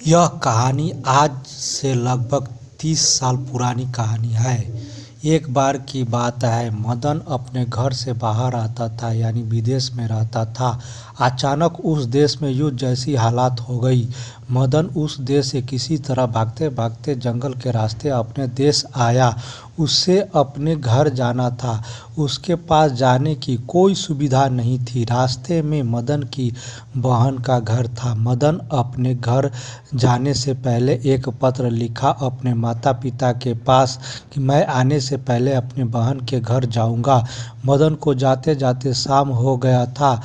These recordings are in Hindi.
यह कहानी आज से लगभग 30 साल पुरानी कहानी है। एक बार की बात है, मदन अपने घर से बाहर आता था, यानी विदेश में रहता था। अचानक उस देश में युद्ध जैसी हालात हो गई। मदन उस देश से किसी तरह भागते भागते जंगल के रास्ते अपने देश आया। उसे अपने घर जाना था। उसके पास जाने की कोई सुविधा नहीं थी। रास्ते में मदन की बहन का घर था। मदन अपने घर जाने से पहले एक पत्र लिखा अपने माता पिता के पास कि मैं आने से पहले अपनी बहन के घर जाऊंगा। मदन को जाते जाते शाम हो गया था।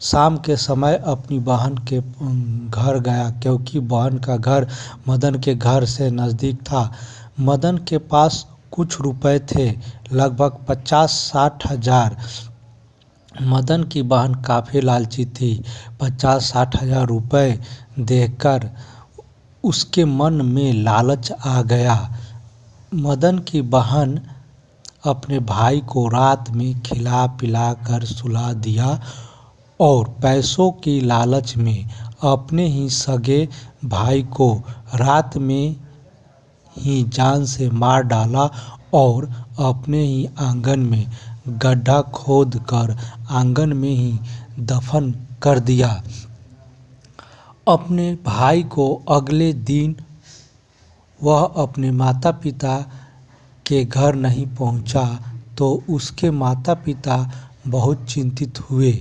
शाम के समय अपनी बहन के घर गया, क्योंकि बहन का घर मदन के घर से नज़दीक था। मदन के पास कुछ रुपए थे, लगभग 50-60 हजार। मदन की बहन काफ़ी लालची थी। 50-60 हजार रुपये देखकर उसके मन में लालच आ गया। मदन की बहन अपने भाई को रात में खिला पिला कर सुला दिया और पैसों की लालच में अपने ही सगे भाई को रात में ही जान से मार डाला और अपने ही आंगन में गड्ढा खोद कर आंगन में ही दफन कर दिया। अपने भाई को अगले दिन वह अपने माता पिता के घर नहीं पहुंचा तो उसके माता पिता बहुत चिंतित हुए।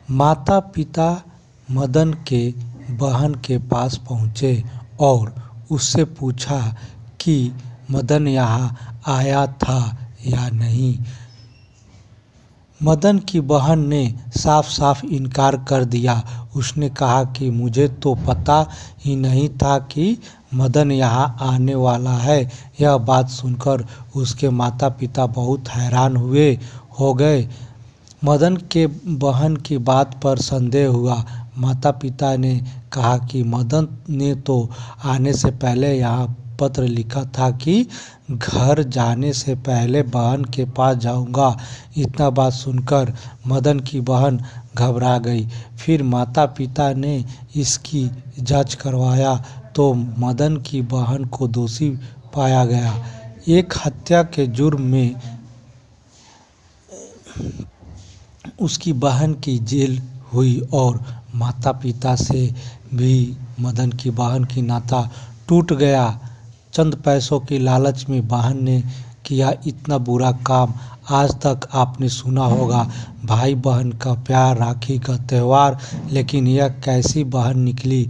माता पिता मदन के बहन के पास पहुंचे और उससे पूछा कि मदन यहाँ आया था या नहीं। मदन की बहन ने साफ साफ इनकार कर दिया। उसने कहा कि मुझे तो पता ही नहीं था कि मदन यहाँ आने वाला है। यह बात सुनकर उसके माता पिता बहुत हैरान हो गए। मदन के बहन की बात पर संदेह हुआ। माता पिता ने कहा कि मदन ने तो आने से पहले यहाँ पत्र लिखा था कि घर जाने से पहले बहन के पास जाऊंगा। इतना बात सुनकर मदन की बहन घबरा गई। फिर माता पिता ने इसकी जांच करवाया तो मदन की बहन को दोषी पाया गया। एक हत्या के जुर्म में उसकी बहन की जेल हुई और माता पिता से भी मदन की बहन की नाता टूट गया। चंद पैसों की लालच में बहन ने किया इतना बुरा काम। आज तक आपने सुना होगा भाई बहन का प्यार, राखी का त्यौहार, लेकिन यह कैसी बहन निकली।